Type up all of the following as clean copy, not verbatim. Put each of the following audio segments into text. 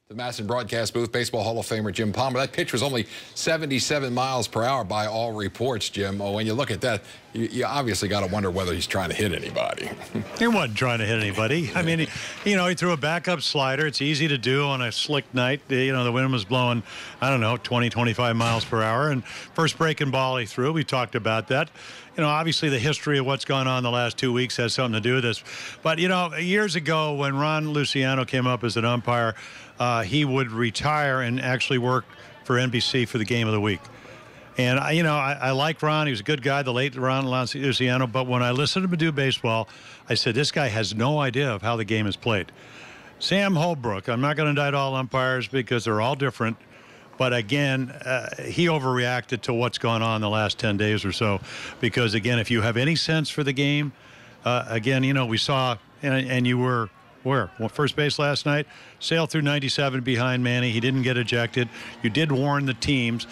The MASN broadcast booth, Baseball Hall of Famer Jim Palmer. That pitch was only 77 miles per hour by all reports, Jim. Oh, when you look at that, you obviously got to wonder whether he's trying to hit anybody. He wasn't trying to hit anybody. I mean, he threw a backup slider. It's easy to do on a slick night. The wind was blowing, I don't know, 20, 25 miles per hour. And first breaking ball he threw, we talked about that. Obviously the history of what's gone on the last 2 weeks has something to do with this. But, years ago when Ron Luciano came up as an umpire, he would retire and actually work for NBC for the game of the week. And, I like Ron. He was a good guy, the late Ron Luciano. But when I listened to him do baseball, I said, this guy has no idea of how the game is played. Sam Holbrook, I'm not going to indict all umpires because they're all different. But again, he overreacted to what's gone on the last 10 days or so. Because, again, if you have any sense for the game, again, we saw, and you were where? Well, first base last night, sailed through 97 behind Manny. He didn't get ejected. You did warn the teams.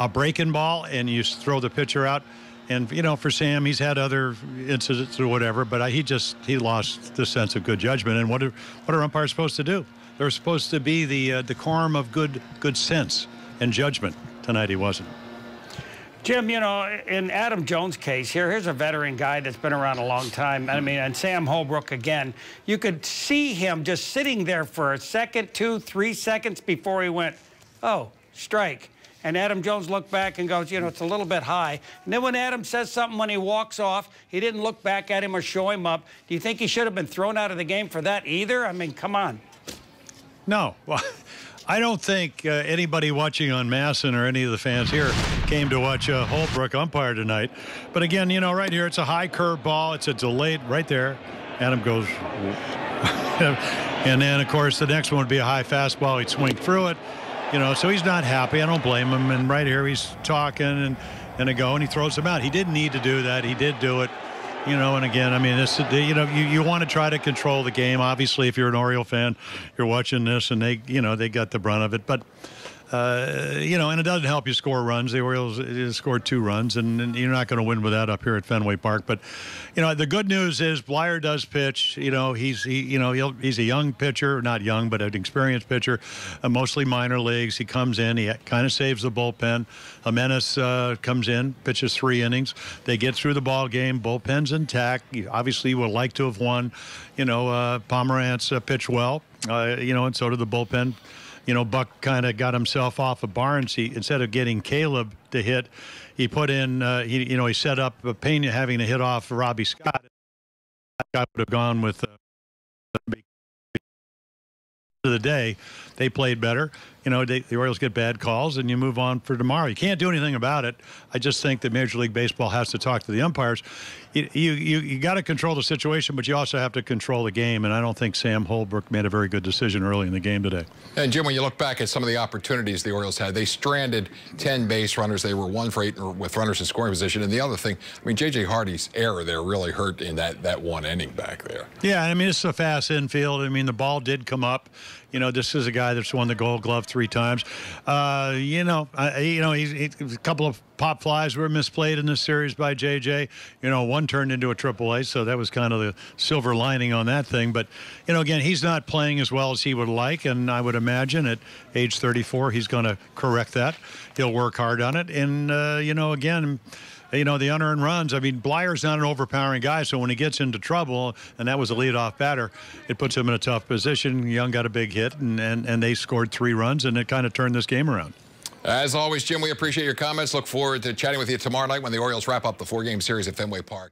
A breaking ball, and you throw the pitcher out. And, for Sam, he's had other incidents or whatever, but he lost the sense of good judgment. And what are umpires supposed to do? They're supposed to be the decorum of good sense and judgment. Tonight he wasn't. Jim, in Adam Jones' case, here's a veteran guy that's been around a long time. I mean, and Sam Holbrook again, you could see him just sitting there for a second, 2, 3 seconds before he went, oh, strike. And Adam Jones looked back and goes, it's a little bit high. And then when Adam says something when he walks off, he didn't look back at him or show him up. Do you think he should have been thrown out of the game for that either? I mean, come on. No. Well, I don't think anybody watching on MASN or any of the fans here came to watch Holbrook umpire tonight. But again, right here, it's a high curve ball. It's a delayed right there. Adam goes. And then, of course, the next one would be a high fastball. He'd swing through it. So he's not happy. I don't blame him. And right here, he's talking and he throws him out. He didn't need to do that. He did do it. And again, I mean, this, you want to try to control the game. Obviously, if you're an Oriole fan, you're watching this, and they got the brunt of it. But, and it doesn't help you score runs. The Orioles scored 2 runs, and you're not going to win with that up here at Fenway Park. But, the good news is Blyer does pitch. He's a young pitcher, not young, but an experienced pitcher, mostly minor leagues. He comes in, he kind of saves the bullpen. Jimenez comes in, pitches 3 innings. They get through the ball game. Bullpen's intact. Obviously, you would like to have won. Pomerantz pitched well. And so did the bullpen. Buck kind of got himself off of Barnes. Instead of getting Caleb to hit, he put in, he set up Pena having to hit off Robbie Scott. Scott would have gone with the day. They played better. The Orioles get bad calls, and you move on for tomorrow. You can't do anything about it. I just think that Major League Baseball has to talk to the umpires. You got to control the situation, but you also have to control the game, and I don't think Sam Holbrook made a very good decision early in the game today. And, Jim, when you look back at some of the opportunities the Orioles had, they stranded 10 base runners. They were 1 for 8 with runners in scoring position. And the other thing, I mean, J.J. Hardy's error there really hurt in that 1 inning back there. Yeah, I mean, it's a fast infield. I mean, the ball did come up. This is a guy that's won the Gold Glove 3 times. He's a couple of pop flies were misplayed in this series by J.J. One turned into a AAA, so that was kind of the silver lining on that thing. But, again, he's not playing as well as he would like, and I would imagine at age 34 he's going to correct that. He'll work hard on it. And, again, the unearned runs, I mean, Blyer's not an overpowering guy, so when he gets into trouble, and that was a leadoff batter, it puts him in a tough position. Young got a big hit, and they scored 3 runs, and it kind of turned this game around. As always, Jim, we appreciate your comments. Look forward to chatting with you tomorrow night when the Orioles wrap up the 4-game series at Fenway Park.